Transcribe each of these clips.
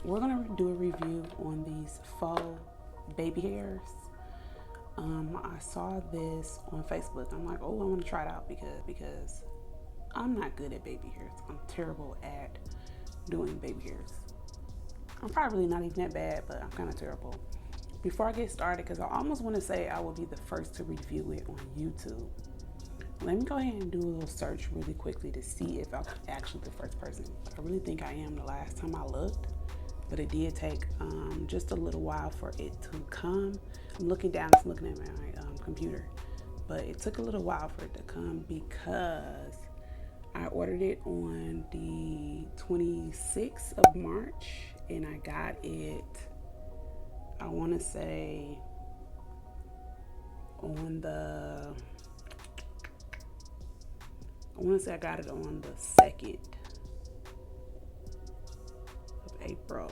we're gonna do a review on these faux baby hairs. I saw this on Facebook. I'm like, oh, I want to try it out because I'm not good at baby hairs. I'm terrible at doing baby hairs. I'm probably not even that bad, but I'm kind of terrible. Before I get started, because I almost want to say I will be the first to review it on YouTube. Let me go ahead and do a little search really quickly to see if I'm actually the first person. I really think I am the last time I looked, but it did take just a little while for it to come. I'm looking down, I'm looking at my computer, but it took a little while for it to come because I ordered it on the 26th of March and I got it, I want to say I got it on the 2nd of April.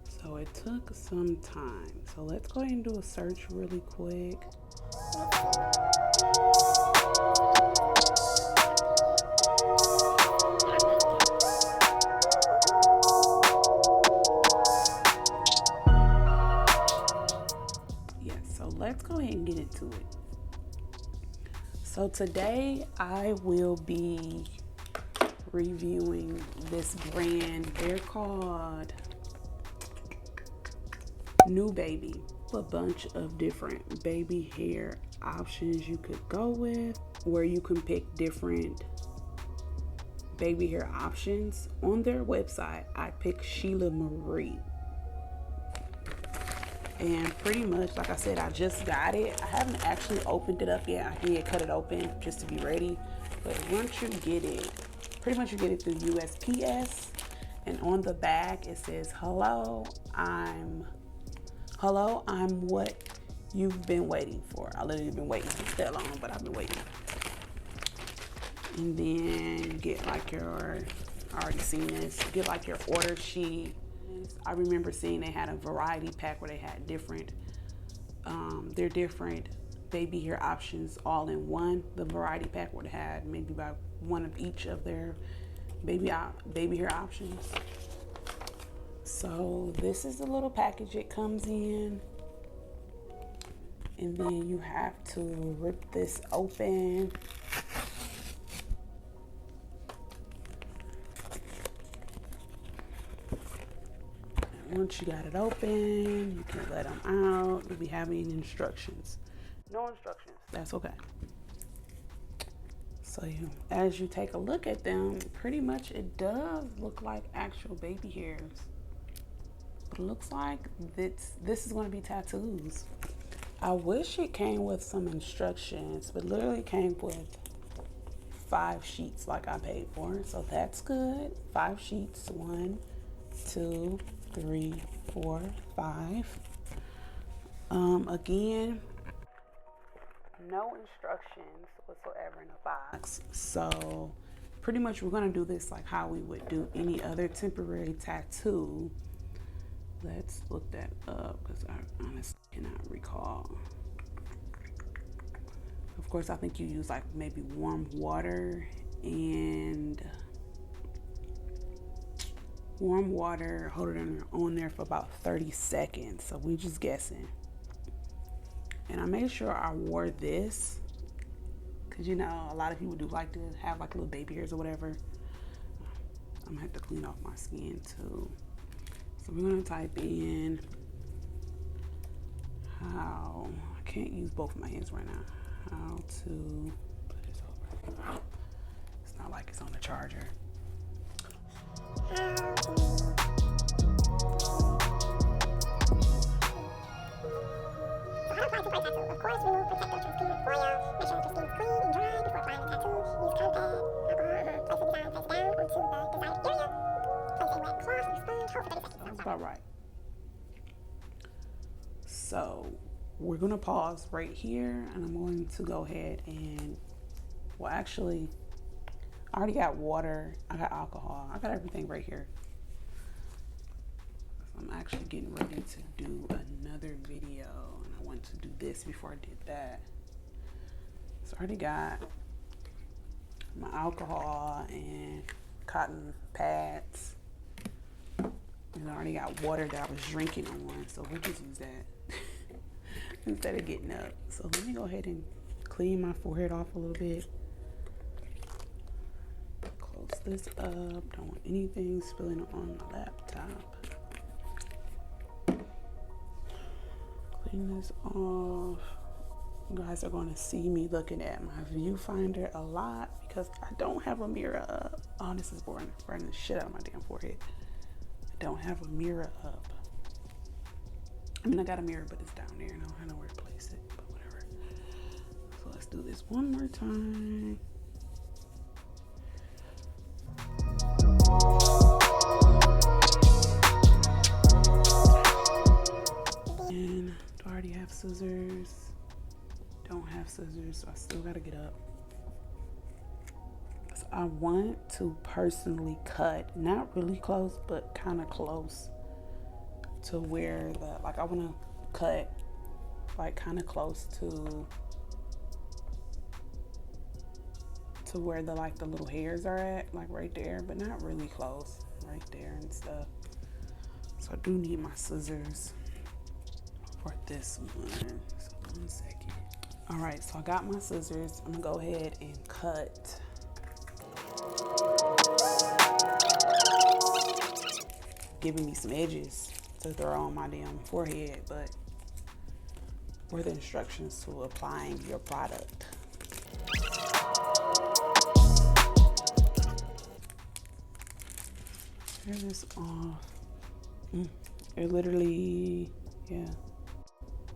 So it took some time. So let's go ahead and do a search really quick. Yeah, so let's go ahead and get into it. So today I will be reviewing this brand. They're called Neu Baby. A bunch of different baby hair options you could go with, where you can pick different baby hair options. On their website, I picked Sheila Marie. And pretty much, like I said, I just got it. I haven't actually opened it up yet. I did cut it open just to be ready. But once you get it, pretty much you get it through USPS. And on the back, it says, hello, I'm what you've been waiting for. I literally been waiting that long, but I've been waiting. And then you get like your, I already seen this, you get like your order sheet. I remember seeing they had a variety pack where they had different, their different baby hair options all in one. The variety pack would have had maybe about one of each of their baby hair options. So this is the little package it comes in. And then you have to rip this open. Once you got it open, you can let them out. You'll be having instructions. No instructions, that's okay. So as you take a look at them, pretty much it does look like actual baby hairs. But it looks like this is going to be tattoos. I wish it came with some instructions, but literally came with 5 sheets like I paid for. So that's good. 5 sheets, 1, 2, 3, 4, 5. Again, no instructions whatsoever in the box. So pretty much we're gonna do this like how we would do any other temporary tattoo. Let's look that up because I honestly cannot recall. Of course, I think you use like maybe warm water hold it on there for about 30 seconds. So we just guessing. And I made sure I wore this because a lot of people do like to have like little baby hairs or whatever. I'm gonna have to clean off my skin too. So we're gonna type in how, I can't use both of my hands right now, how to put this over. It's not like it's on the charger. Of course, remove protective transparent foil. Make sure that your skin is clean and dry before applying the tattoo. Use cotton pad, alcohol, place the design face down onto the desired area. Place a wet cloth or sponge, hold for 30 seconds. That's about right. So we're gonna pause right here and I'm going to go ahead and, well actually, I already got water, I got alcohol, I got everything right here. I'm actually getting ready to do another video and I want to do this before I did that. So I already got my alcohol and cotton pads. And I already got water that I was drinking on, so we'll just use that instead of getting up. So let me go ahead and clean my forehead off a little bit. Close this up. Don't want anything spilling on the laptop. Clean this off. You guys are going to see me looking at my viewfinder a lot because I don't have a mirror up. Oh, this is boring. Burning the shit out of my damn forehead. I don't have a mirror up. I mean, I got a mirror, but it's down there and I don't have nowhere to place it, but whatever. So let's do this one more time. And do I already have scissors? Don't have scissors, so I still gotta get up. So I want to personally cut, not really close, but kind of close to where the, like I want to cut like kind of close to where the like the little hairs are at, like right there, but not really close, right there and stuff. So I do need my scissors for this one. So 1 second. All right, so I got my scissors. I'm gonna go ahead and cut. Giving me some edges to throw on my damn forehead, but for the instructions to applying your product. Tear this off. It literally, yeah,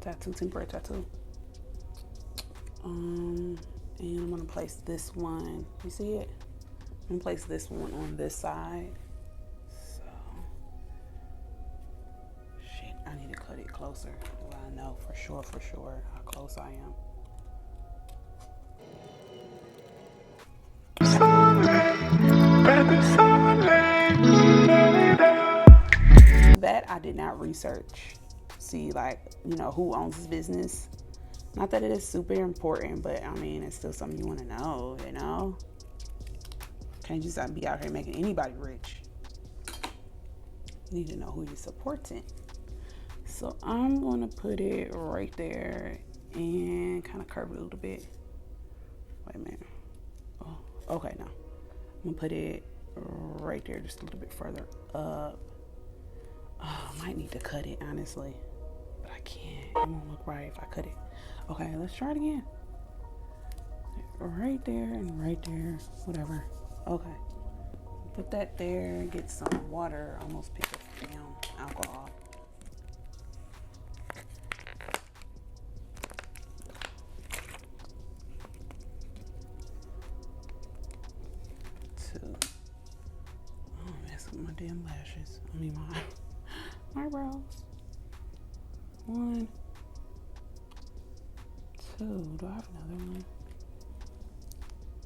tattoo, temporary tattoo. And I'm gonna place this one. You see it? I'm gonna place this one on this side. So, shit, I need to cut it closer. Well, I know for sure how close I am. That I did not research. See, like, you know, who owns this business. Not that it is super important, but I mean, it's still something you want to know, you know? Can't just be out here making anybody rich. You need to know who you're supporting. So I'm going to put it right there and kind of curve it a little bit. Wait a minute. Oh, okay, now. I'm going to put it right there just a little bit further up. Oh, I might need to cut it, honestly. But I can't. It won't look right if I cut it. Okay, let's try it again. Right there and right there, whatever. Okay, put that there, get some water, almost pick up down alcohol. Two. Oh, mess with my damn lashes. I mean my eyebrows. 1, 2. Do I have another one?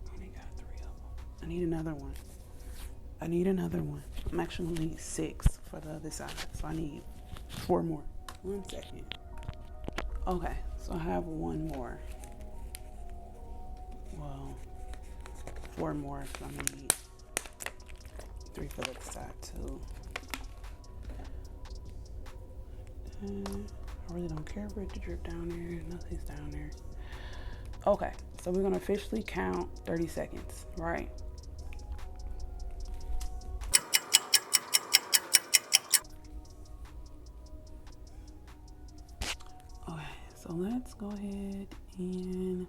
I only got 3 of them. I need another one. I'm actually gonna need 6 for the other side, so I need 4 more. 1 second. Okay, so I have 1 more. Well, 4 more, so I'm gonna need 3 for the other side too. And I really don't care for it to drip down there. Nothing's down there. Okay, so we're gonna officially count 30 seconds, right? Okay, so let's go ahead and,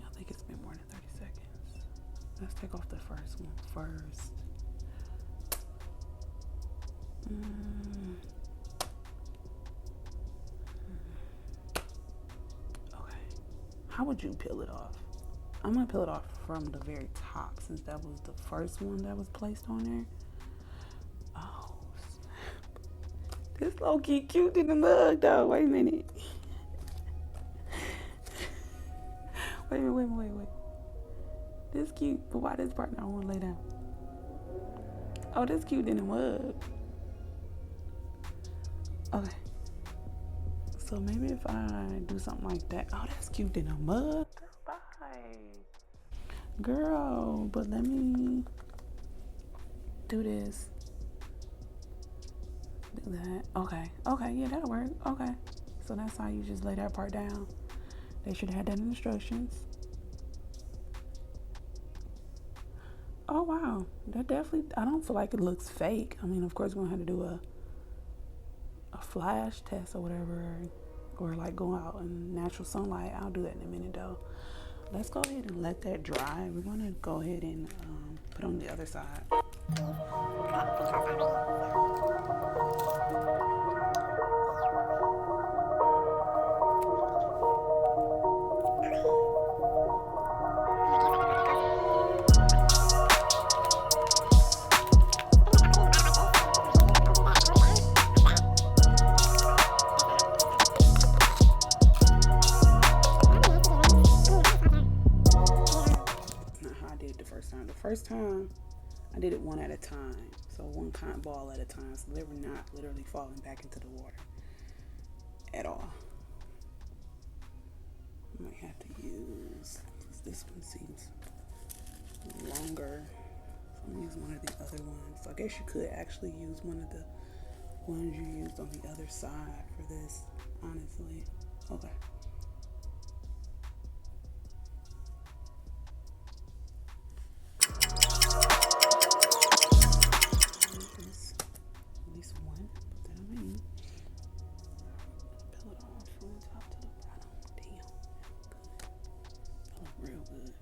I think it's been more than 30 seconds. Let's take off the first one first. How would you peel it off? I'm gonna peel it off from the very top since that was the first one that was placed on there. Oh, this low-key cute in the mug though. Wait a minute. Wait. This cute, but why this part I don't wanna lay down? Oh, this cute in the mug. Okay. So maybe if I do something like that. Oh, that's cute in a mug. Bye. Girl, but let me do this. Do that. Okay. Okay, yeah, that'll work. Okay. So that's how you just lay that part down. They should have had that in instructions. Oh wow. That definitely, I don't feel like it looks fake. I mean, of course we're gonna have to do a flash test or whatever, or like go out in natural sunlight. I'll do that in a minute though. Let's go ahead and let that dry. We're gonna go ahead and put on the other side. Not how I did it the first time. The first time I did it one at a time. So one cotton ball at a time. So they were not literally falling back into the water at all. I might have to use, because this one seems longer. So I'm gonna use one of the other ones. So I guess you could actually use one of the ones you used on the other side for this, honestly. Okay. At least one. Put that on my knee. Peel it off from the top to the bottom. Damn. Good. That look real good.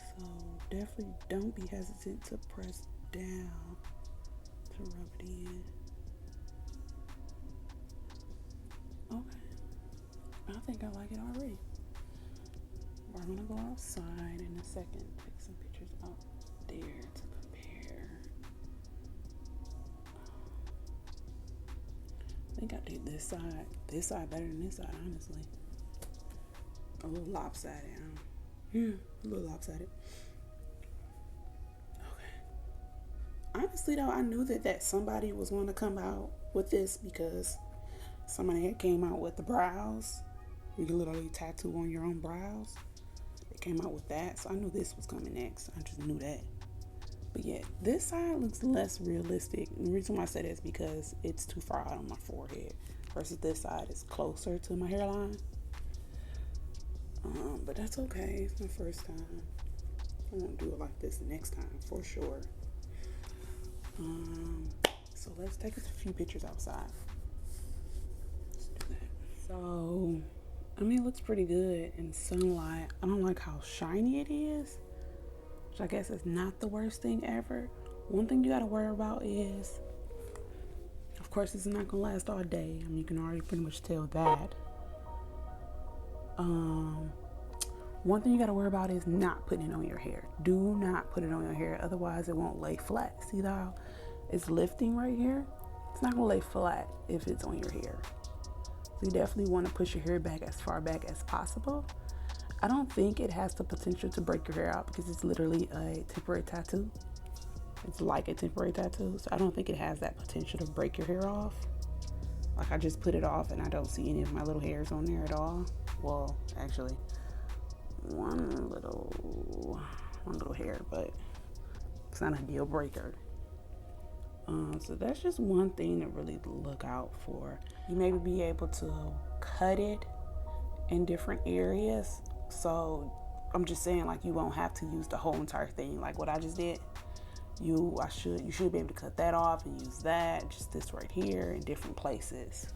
So definitely don't be hesitant to press down to rub it in. Okay. I think I like it already. We're gonna go outside in a second. Take some pictures out there to compare. I think I did this side better than this side, honestly. A little lopsided. Yeah, a little lopsided. Okay. Honestly though, I knew that somebody was going to come out with this because somebody had came out with the brows. You can literally tattoo on your own brows. They came out with that, so I knew this was coming next. I just knew that. But yeah, this side looks less realistic. And the reason why I say that is because it's too far out on my forehead versus this side is closer to my hairline. But that's okay. It's my first time. I won't do it like this next time for sure. So let's take a few pictures outside. Let's do that. So, I mean, it looks pretty good in sunlight. I don't like how shiny it is, which I guess is not the worst thing ever. One thing you gotta worry about is, of course, it's not gonna last all day. I mean, you can already pretty much tell that. One thing you gotta worry about is not putting it on your hair. Do not put it on your hair, otherwise it won't lay flat. See how it's lifting right here? It's not gonna lay flat if it's on your hair. So you definitely want to push your hair back as far back as possible. I don't think it has the potential to break your hair out because it's literally a temporary tattoo. It's like a temporary tattoo, so I don't think it has that potential to break your hair off. Like I just put it off and I don't see any of my little hairs on there at all. Well, actually, one little hair, but it's not a deal breaker. So that's just one thing to really look out for. You maybe be able to cut it in different areas. So I'm just saying, like, you won't have to use the whole entire thing like what I just did. You should be able to cut that off and use that, just this right here in different places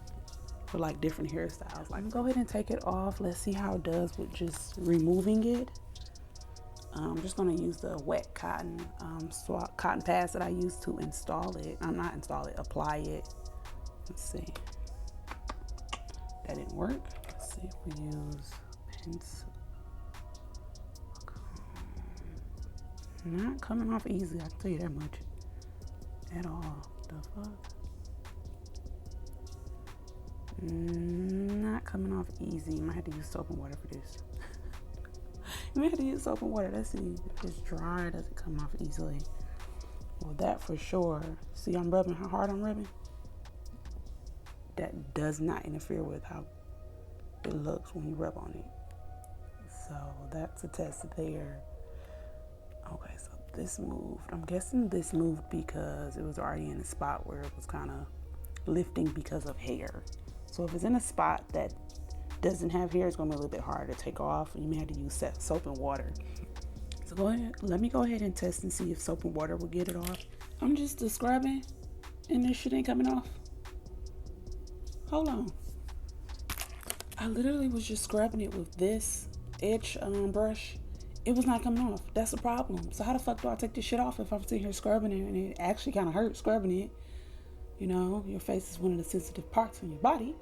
for like different hairstyles. Like, go ahead and take it off. Let's see how it does with just removing it. I'm just gonna use the wet cotton pads that I used to install it. Apply it. Let's see. That didn't work. Let's see if we use pencil. Not coming off easy, I can tell you that much. At all. The fuck? Not coming off easy. You might have to use soap and water for this. You may have to use soap and water. Let's see if it's dry. Does it come off easily? Well, that for sure. See, I'm rubbing how hard I'm rubbing. That does not interfere with how it looks when you rub on it. So that's a test there. Okay, so this moved. I'm guessing this moved because it was already in a spot where it was kind of lifting because of hair. So if it's in a spot that doesn't have hair, it's going to be a little bit harder to take off. You may have to use soap and water. So go ahead. Let me go ahead and test and see if soap and water will get it off. I'm just describing and this shit ain't coming off. Hold on. I literally was just scrubbing it with this edge brush. It was not coming off. That's the problem. So how the fuck do I take this shit off if I'm sitting here scrubbing it and it actually kind of hurts scrubbing it? You know, your face is one of the sensitive parts on your body.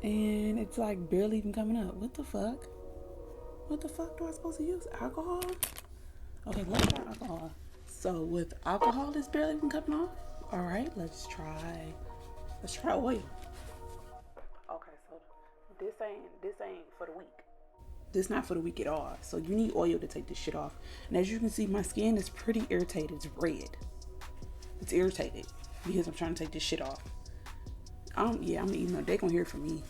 And it's like barely even coming up. What the fuck? What the fuck do I supposed to use? Alcohol? Okay, let's try alcohol. So with alcohol, it's barely even coming off. All right, let's try oil. Okay, so this ain't for the weak. This not for the weak at all. So you need oil to take this shit off. And as you can see, my skin is pretty irritated. It's red. It's irritated because I'm trying to take this shit off. I'm eating up. They gonna hear from me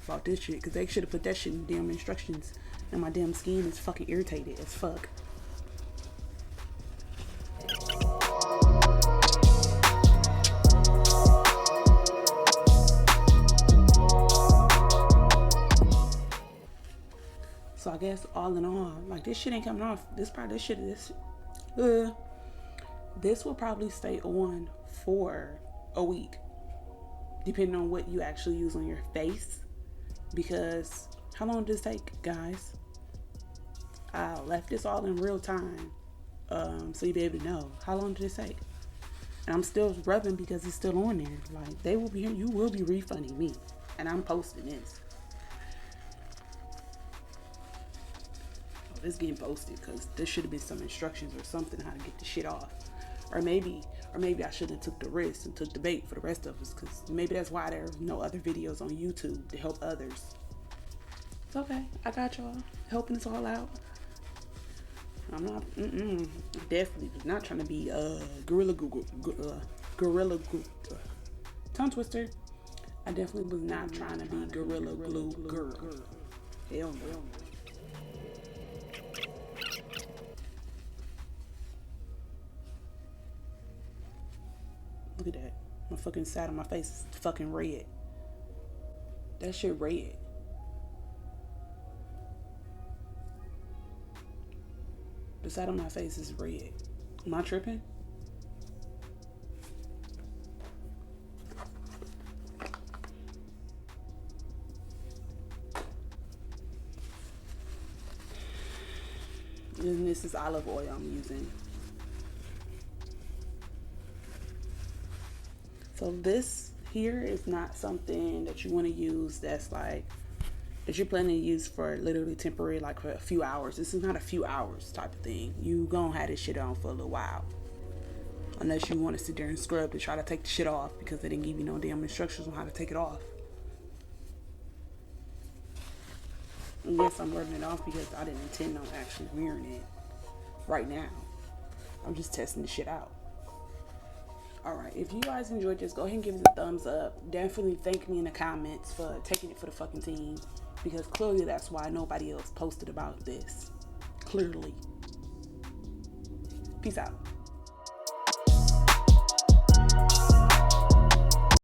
about this shit because they should have put that shit in the damn instructions. And my damn skin is fucking irritated as fuck. So I guess all in all, like this shit ain't coming off. This will probably stay on for a week, depending on what you actually use on your face. Because how long did this take, guys? I left this all in real time, so you'll be able to know how long did this take. And I'm still rubbing because it's still on there. Like you will be refunding me, and I'm posting this. It's getting posted because there should have been some instructions or something how to get the shit off, or maybe I should have took the risk and took the bait for the rest of us, because maybe that's why there's no other videos on YouTube to help others. It's okay, I got y'all helping us all out. I'm not definitely was not trying to be gorilla tongue twister. I definitely was not trying to be gorilla glue girl. Hell no. Look at that. My fucking side of my face is fucking red. That shit red. The side of my face is red. Am I tripping? And this is olive oil I'm using. So this here is not something that you want to use that you're planning to use for literally temporary, like for a few hours. This is not a few hours type of thing. You gonna have this shit on for a little while. Unless you want to sit there and scrub to try to take the shit off because they didn't give you no damn instructions on how to take it off. And yes, I'm rubbing it off because I didn't intend on actually wearing it right now. I'm just testing the shit out. Alright, if you guys enjoyed this, go ahead and give us a thumbs up. Definitely thank me in the comments for taking it for the fucking team, because clearly that's why nobody else posted about this. Clearly. Peace out.